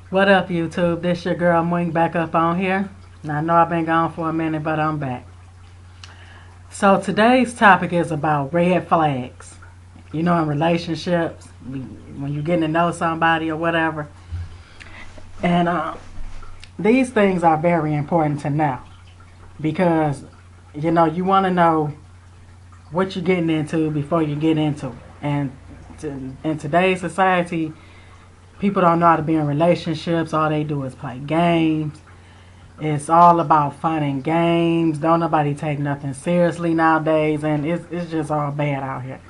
What up, YouTube? This your girl Mwing back up on here. Now, I know I've been gone for a minute, but I'm back. So today's topic is about red flags. You know, in relationships, when you're getting to know somebody or whatever. And these things are very important to know because, you know, you want to know what you're getting into before you get into it. And in today's society, people don't know how to be in relationships. All they do is play games. It's all about fun and games. Don't nobody take nothing seriously nowadays, and it's just all bad out here.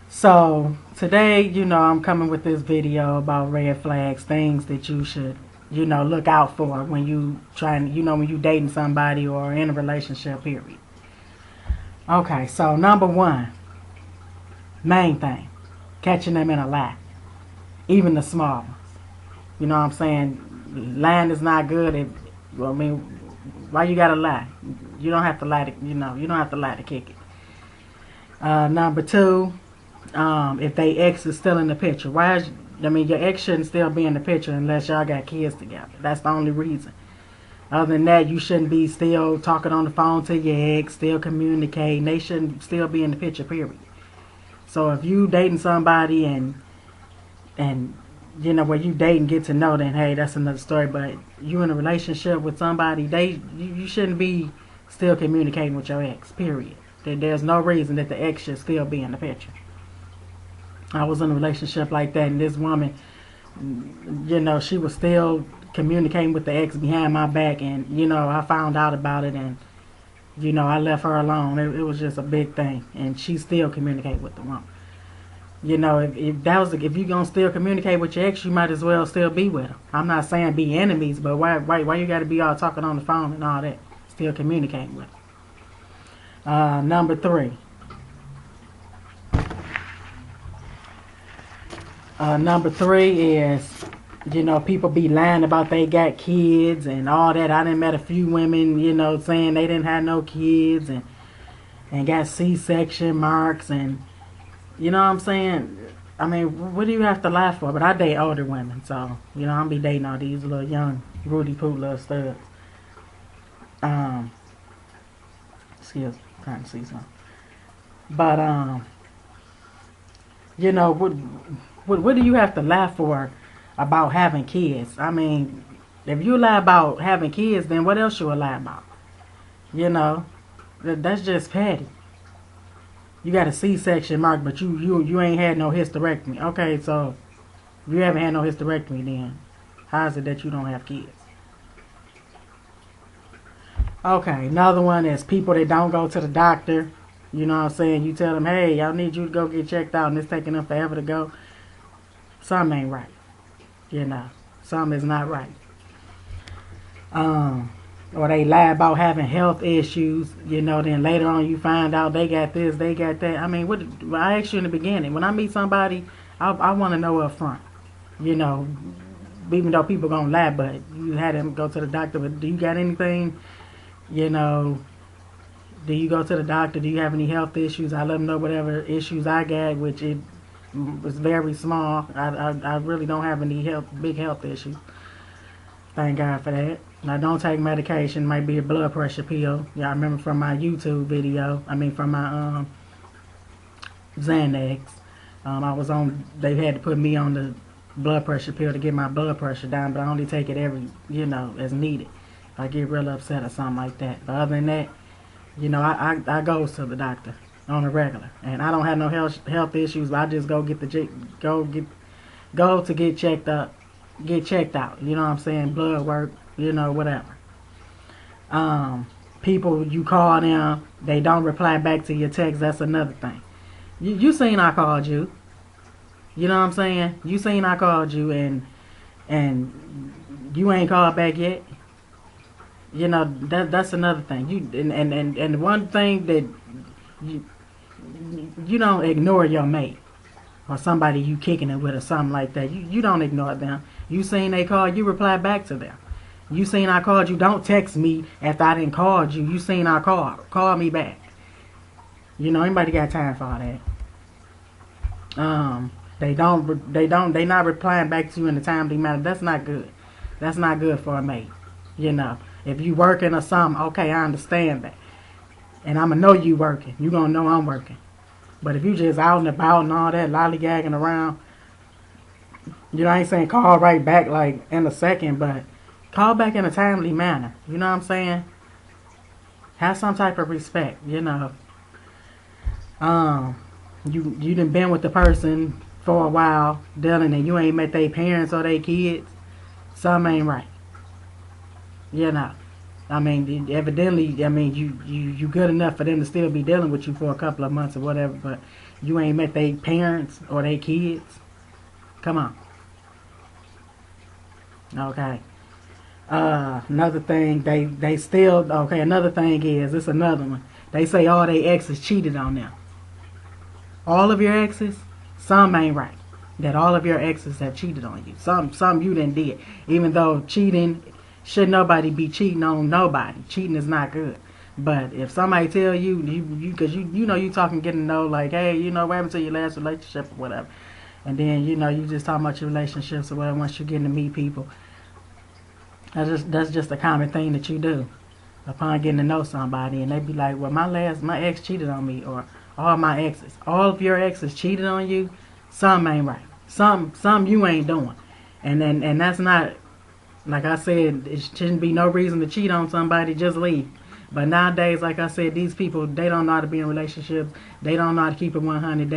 So today, you know, I'm coming with this video about red flags, things that you should, you know, look out for when you trying, you know, when you dating somebody or in a relationship, period. Okay, so number one, main thing, catching them in a lie. Even the small ones. You know what I'm saying? Lying is not good. I mean, why you gotta lie? You don't have to lie to, you know, you don't have to lie to kick it. Number two, if they ex is still in the picture. Your ex shouldn't still be in the picture unless y'all got kids together. That's the only reason. Other than that, you shouldn't be still talking on the phone to your ex, still communicating. They shouldn't still be in the picture, period. So if you dating somebody and you know, where you date and get to know, then hey, that's another story. But you in a relationship with somebody, you shouldn't be still communicating with your ex, period. There's no reason that the ex should still be in the picture. I was in a relationship like that, and this woman, you know, she was still communicating with the ex behind my back, and you know, I found out about it, and you know, I left her alone. It was just a big thing, and she still communicated with the woman. You know, if you're gonna still communicate with your ex, you might as well still be with them. I'm not saying be enemies, but why you gotta be all talking on the phone and all that? Still communicating with them. Number three. Number three is, you know, people be lying about they got kids and all that. I done met a few women, you know, saying they didn't have no kids and got C-section marks and. You know what I'm saying? I mean, what do you have to lie for? But I date older women, so, you know, I'm be dating all these little young Rudy Poo little studs. Excuse me, trying to see something. But, you know, what do you have to lie for about having kids? I mean, if you lie about having kids, then what else you will lie about? You know, that's just petty. You got a C-section mark, but you ain't had no hysterectomy. Okay, so if you haven't had no hysterectomy, then how is it that you don't have kids? Okay, another one is people that don't go to the doctor. You know what I'm saying? You tell them, hey, y'all need you to go get checked out, and it's taking them forever to go. Something ain't right. You know, something is not right. Or they lie about having health issues, you know, then later on you find out they got this, they got that. I mean, I asked you in the beginning, when I meet somebody, I want to know up front, you know, even though people going to lie, but you had them go to the doctor, but do you got anything, you know, do you go to the doctor, do you have any health issues? I let them know whatever issues I got, which it was very small. I really don't have any big health issues. Thank God for that. Now, don't take medication. Might be a blood pressure pill. Y'all remember from my YouTube video. I mean, from my Xanax. They had to put me on the blood pressure pill to get my blood pressure down, but I only take it every, you know, as needed. If I get real upset or something like that. But other than that, you know, I go to the doctor on a regular, and I don't have no health issues. I just go to get checked up. Get checked out, you know what I'm saying, blood work, you know, whatever. People, you call them, they don't reply back to your text, that's another thing. You seen I called you, you know what I'm saying, you seen I called you and you ain't called back yet, you know, that's another thing. And one thing that you don't ignore your mate or somebody you kicking it with or something like that. You don't ignore them. You seen they call, you reply back to them. You seen I called you, don't text me after I didn't call you. You seen I called, call me back. You know, anybody got time for all that. They not replying back to you in a timely manner. That's not good. That's not good for a mate. You know, if you working or something, okay, I understand that, and I'ma know you working. You gonna know I'm working. But if you just out and about and all that lollygagging around, you know, I ain't saying call right back like in a second, but call back in a timely manner. You know what I'm saying? Have some type of respect. You know, um, you done been with the person for a while, dealing, and you ain't met their parents or their kids. Something ain't right. You know. I mean, evidently, I mean, you good enough for them to still be dealing with you for a couple of months or whatever, but you ain't met their parents or their kids. Come on. Okay. Another thing, they still, okay, another thing is, it's another one. They say all their exes cheated on them. All of your exes, some ain't right. That all of your exes have cheated on you. Some you didn't did. Even though cheating, should nobody be cheating on nobody. Cheating is not good. But if somebody tell cause you know you talking, getting to know, like, hey, you know, what happened to your last relationship or whatever, and then you know you just talking about your relationships or whatever. Once you getting to meet people, that's just a common thing that you do upon getting to know somebody, and they be like, well, my ex cheated on me, or all my exes, all of your exes cheated on you. Some ain't right. Some you ain't doing, and that's not, like I said, it shouldn't be no reason to cheat on somebody. Just leave. But nowadays, like I said, these people, they don't know how to be in relationships. They don't know how to keep it 100.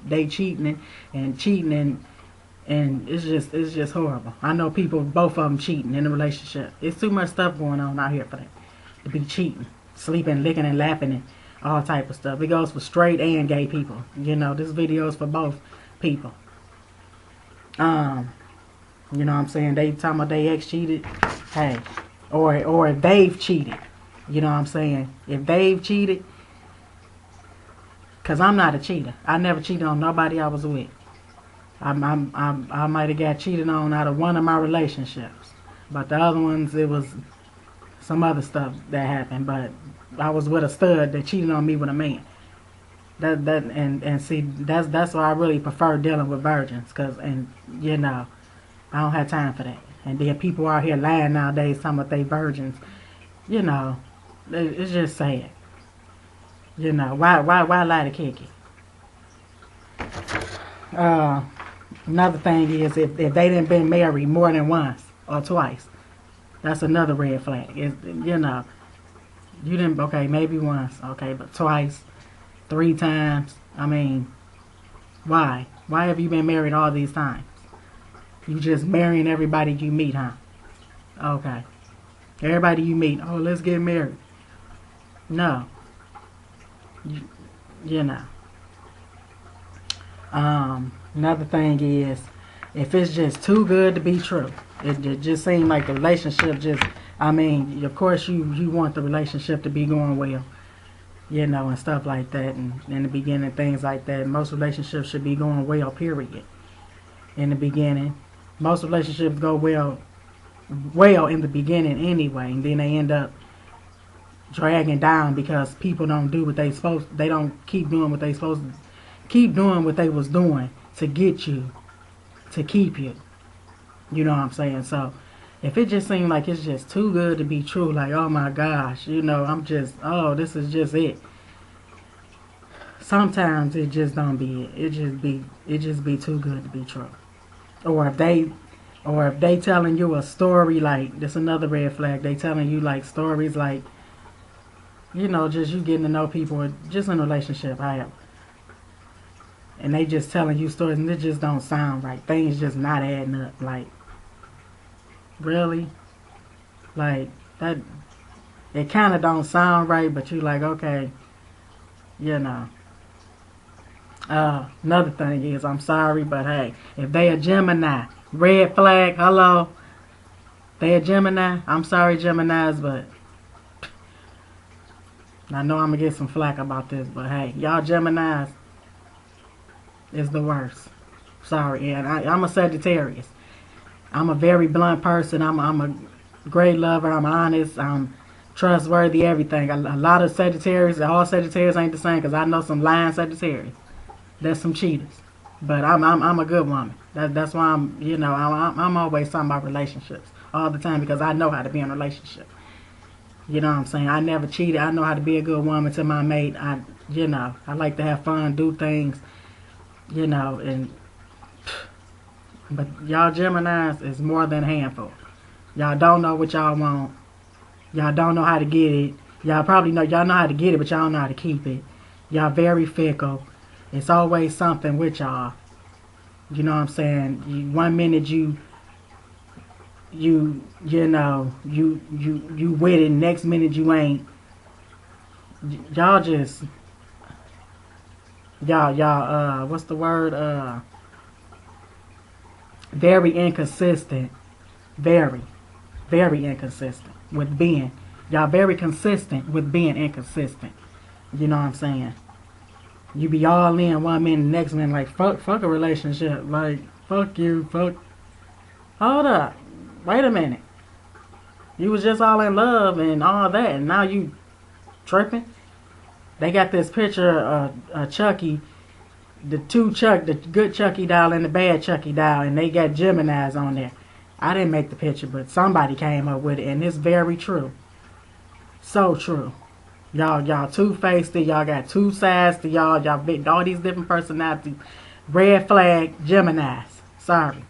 They cheating and cheating, and it's just horrible. I know people, both of them cheating in a relationship. It's too much stuff going on out here for that to be cheating, sleeping, licking, and laughing, and all type of stuff. It goes for straight and gay people. You know, this video is for both people. You know what I'm saying? They talking about they ex cheated. Hey, or if they've cheated. You know what I'm saying? If they've cheated, cause I'm not a cheater. I never cheated on nobody I was with. I might have got cheated on out of one of my relationships, but the other ones, it was some other stuff that happened. But I was with a stud that cheated on me with a man. And see, that's why I really prefer dealing with virgins, cause, and you know, I don't have time for that. And then people out here lying nowadays talking about they virgins. You know, it's just sad. You know, why lie to kick it? Another thing is, if they didn't been married more than once or twice, that's another red flag. You know, you didn't, okay, maybe once, okay, but twice, 3 times. I mean, why? Why have you been married all these times? You just marrying everybody you meet, huh? Okay. Everybody you meet, oh, let's get married. No. You know. Another thing is, if it's just too good to be true, it just seems like the relationship just, I mean, of course you want the relationship to be going well, you know, and stuff like that, and in the beginning, things like that. Most relationships should be going well, period. In the beginning. Most relationships go well in the beginning anyway, and then they end up dragging down because people don't do what they don't keep doing what they supposed to keep doing, what they was doing to get you, to keep you. You know what I'm saying? So if it just seems like it's just too good to be true, like, oh my gosh, you know, this is just it. Sometimes it just don't be it. It just be too good to be true. Or if they telling you a story, like, that's another red flag. They telling you like stories like, you know, just you getting to know people, just in a relationship, however. And they just telling you stories and it just don't sound right. Things just not adding up. Like, really? Like, that, it kind of don't sound right, but you like, okay, you know. Another thing is, I'm sorry, but hey, if they a Gemini, red flag, hello, they a Gemini, I'm sorry, Geminis, but I know I'm gonna get some flack about this, but hey, y'all Geminis is the worst. Sorry, and I'm a Sagittarius. I'm a very blunt person. I'm a great lover. I'm honest. I'm trustworthy. Everything. A lot of Sagittarius, all Sagittarius ain't the same, because I know some lying Sagittarius. There's some cheaters. But I'm a good woman. That's why I'm always talking about relationships all the time because I know how to be in a relationship. You know what I'm saying? I never cheated. I know how to be a good woman to my mate. I like to have fun, do things, and but y'all Geminis is more than a handful. Y'all don't know what y'all want. Y'all don't know how to get it. Y'all know how to get it, but y'all don't know how to keep it. Y'all very fickle. It's always something with y'all. You know what I'm saying? One minute you with it, next minute you ain't. Y'all just y'all what's the word? Very inconsistent. Very, very inconsistent with being. Y'all very consistent with being inconsistent. You know what I'm saying? You be all in one minute, next minute like fuck a relationship. Like fuck you, fuck. Hold up, wait a minute. You was just all in love and all that, and now you tripping. They got this picture of Chucky, the good Chucky doll and the bad Chucky doll, and they got Geminis on there. I didn't make the picture, but somebody came up with it, and it's very true. So true. Y'all two-faced it. Y'all got two sides to y'all. Y'all big all these different personalities. Red flag, Geminis. Sorry.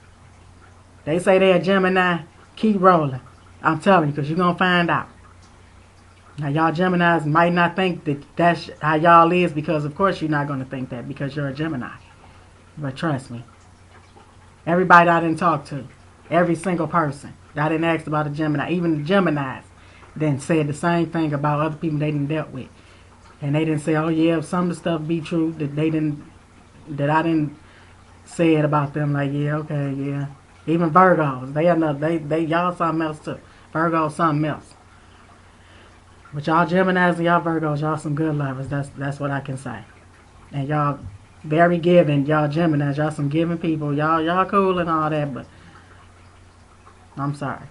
They say they're a Gemini. Keep rolling. I'm telling you, because you're going to find out. Now, y'all Geminis might not think that that's how y'all is because, of course, you're not going to think that because you're a Gemini. But trust me. Everybody I didn't talk to, every single person I didn't ask about a Gemini, even the Geminis, then said the same thing about other people they didn't dealt with. And they didn't say, oh, yeah, some of the stuff be true that I didn't say it about them. Like, yeah, okay, yeah. Even Virgos, they y'all something else too. Virgos something else. But y'all Geminis and y'all Virgos, y'all some good lovers. That's what I can say. And y'all very giving. Y'all Geminis, y'all some giving people. Y'all cool and all that, but I'm sorry.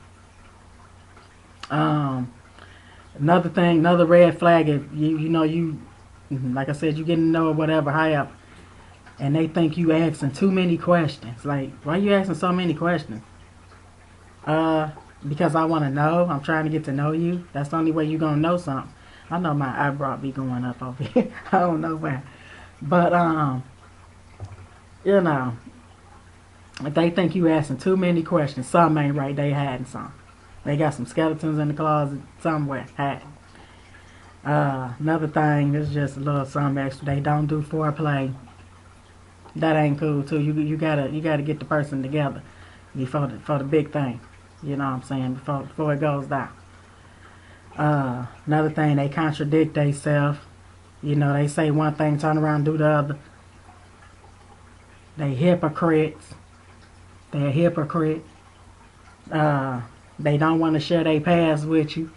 Another thing, another red flag. If you like I said, you getting to know or whatever, however, and they think you asking too many questions. Like, why you asking so many questions? Because I want to know. I'm trying to get to know you. That's the only way you gonna know something. I know my eyebrow be going up over here. I don't know where, but if they think you asking too many questions, something ain't right. They hiding something. They got some skeletons in the closet somewhere hiding. Another thing is just a little something extra. They don't do foreplay. That ain't cool too. You gotta get the person together before the big thing. You know what I'm saying? Before it goes down. Another thing, they contradict themselves. They say one thing, turn around and do the other. They hypocrites. They're a hypocrite. They don't want to share their past with you.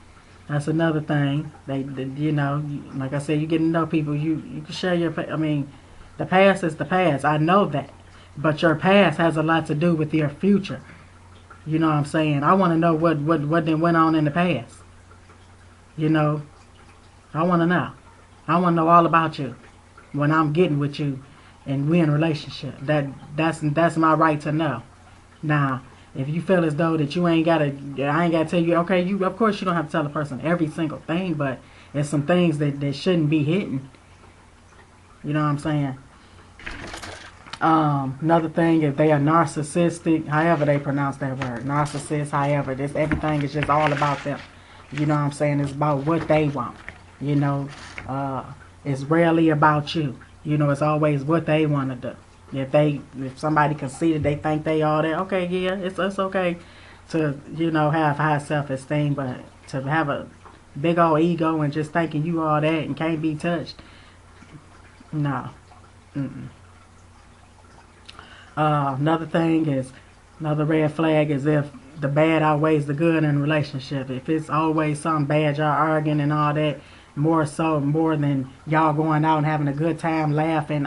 That's another thing. They like I said, you get to know people. You can share your. The past is the past. I know that, but your past has a lot to do with your future. You know what I'm saying? I want to know what then went on in the past. I want to know. I want to know all about you when I'm getting with you and we in a relationship. That's my right to know. Now, if you feel as though that I ain't gotta tell you, okay, of course you don't have to tell a person every single thing, but there's some things that shouldn't be hidden. You know what I'm saying? Another thing, if they are narcissistic, however they pronounce that word, narcissist, however, everything is just all about them. You know what I'm saying? It's about what they want. It's rarely about you. It's always what they want to do. If somebody conceited, they think they all that. Okay, yeah, it's okay to have high self-esteem, but to have a big old ego and just thinking you all that and can't be touched, no. Another red flag is if the bad outweighs the good in a relationship. If it's always something bad, y'all arguing and all that, more than y'all going out and having a good time, laughing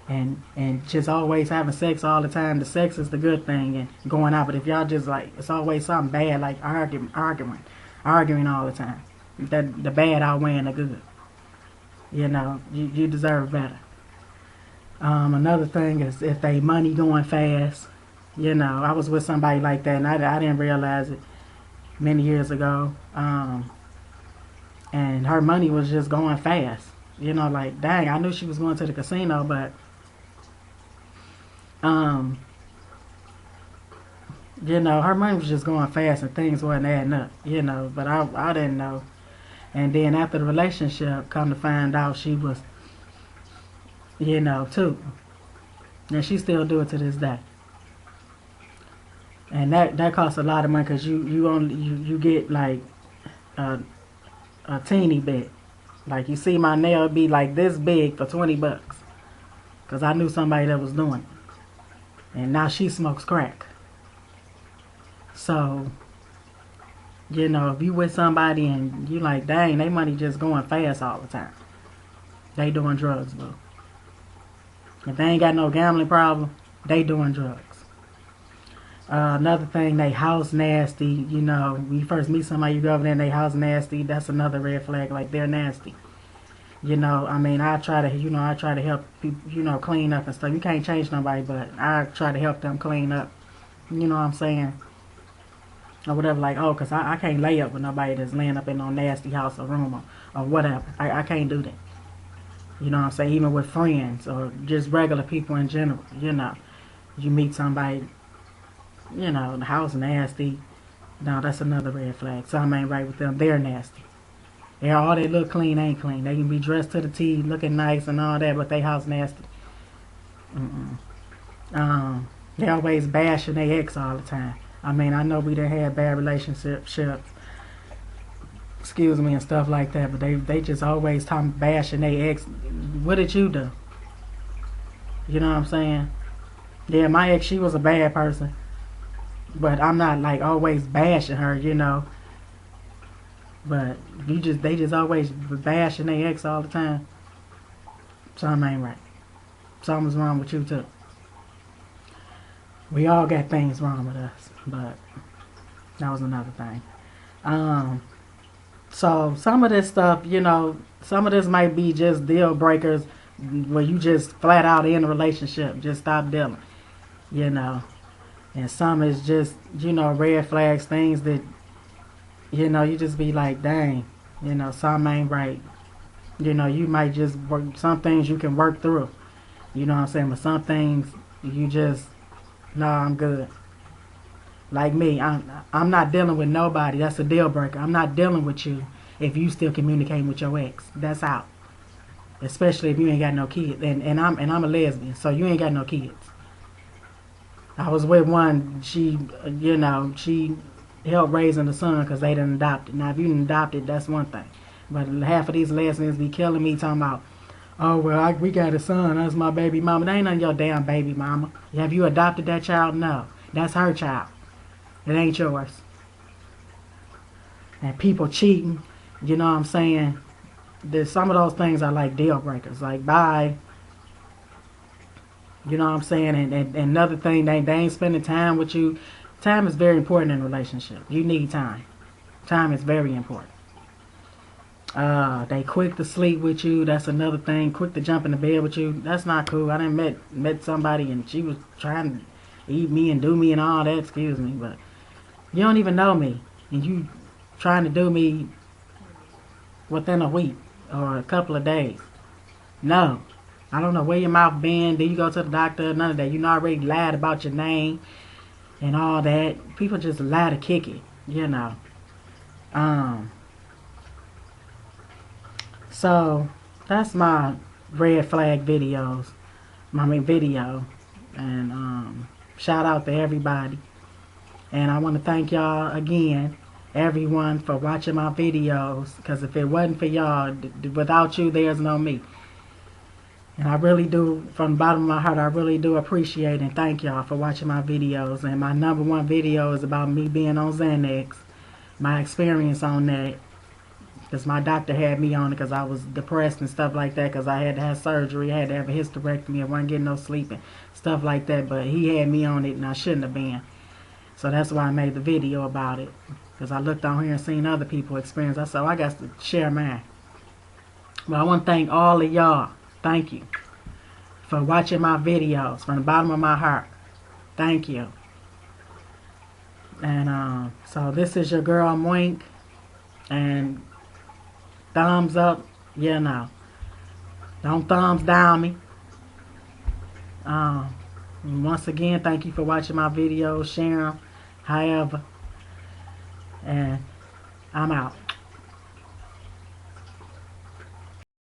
and just always having sex all the time. The sex is the good thing and going out. But if y'all just like, it's always something bad, like arguing all the time, the bad outweighing the good. You deserve better. Another thing is if they money going fast. You know, I was with somebody like that, and I didn't realize it many years ago. And her money was just going fast. You know, like, dang, I knew she was going to the casino, but, you know, her money was just going fast and things wasn't adding up, you know, but I didn't know. And then after the relationship, come to find out she was, you know, too. And she still do it to this day. And that costs a lot of money because you get like a teeny bit. Like you see my nail be like this big for $20. Because I knew somebody that was doing it. And now she smokes crack. So, you know, if you with somebody and you like, dang, they money just going fast all the time. They doing drugs, boo. If they ain't got no gambling problem, they doing drugs. Another thing, they house nasty. You know, when you first meet somebody, you go over there and they house nasty. That's another red flag. Like, they're nasty. You know, I mean, I try to help people, you know, clean up and stuff. You can't change nobody, but I try to help them clean up. You know what I'm saying? Or whatever, like, oh, because I can't lay up with nobody that's laying up in no nasty house or room or whatever. I can't do that. You know what I'm saying? Even with friends or just regular people in general, you know. You meet somebody, you know, the house nasty. No, that's another red flag. Something ain't right with them. They're nasty. All they look clean ain't clean. They can be dressed to the T, looking nice and all that, but they house nasty. They always bashing their ex all the time. I mean, I know we done had bad relationships, excuse me, and stuff like that, but they just always bashing their ex. What did you do? You know what I'm saying? Yeah, my ex, she was a bad person, but I'm not like always bashing her, you know. But they just always bashing their ex all the time. Something ain't right. Something's wrong with you too. We all got things wrong with us, but that was another thing. So some of this stuff, you know, some of this might be just deal breakers where you just flat out in a relationship, just stop dealing, you know. And some is just, you know, red flags, things that, you know, you just be like, dang, you know, something ain't right. You know, you might just work, some things you can work through. You know what I'm saying? But some things you just, no, I'm good. Like me, I'm not dealing with nobody. That's a deal breaker. I'm not dealing with you if you still communicating with your ex. That's out. Especially if you ain't got no kids. And I'm a lesbian, so you ain't got no kids. I was with one, she, you know, she helped raising the son because they didn't adopt it. Now, if you didn't adopt it, that's one thing. But half of these lesbians be killing me talking about, oh, well, we got a son. That's my baby mama. That ain't none of your damn baby mama. Have you adopted that child? No. That's her child. It ain't yours. And people cheating, you know what I'm saying? Some of those things are like deal breakers. Like, bye. You know what I'm saying? And another thing, they ain't spending time with you. Time is very important in a relationship. You need time. Time is very important. They quick to sleep with you. That's another thing. Quick to jump in the bed with you. That's not cool. I done met somebody and she was trying to eat me and do me and all that. Excuse me, but you don't even know me, and you trying to do me within a week or a couple of days. No. I don't know where your mouth been. Did you go to the doctor? None of that. You already lied about your name and all that. People just lie to kick it, you know. So that's my red flag videos. Video. And shout out to everybody. And I want to thank y'all again, everyone, for watching my videos. Because if it wasn't for y'all, without you, there's no me. And I really do, from the bottom of my heart, I really do appreciate and thank y'all for watching my videos. And my #1 video is about me being on Xanax, my experience on that. Because my doctor had me on it because I was depressed and stuff like that, because I had to have surgery, I had to have a hysterectomy, I wasn't getting no sleep and stuff like that. But he had me on it and I shouldn't have been. So that's why I made the video about it. Because I looked on here and seen other people experience. I said, oh, I got to share mine. But I want to thank all of y'all. Thank you for watching my videos from the bottom of my heart. Thank you. And so this is your girl Mwink, and thumbs up, you know. Don't thumbs down me. Once again, thank you for watching my videos, sharing them, however. And I'm out.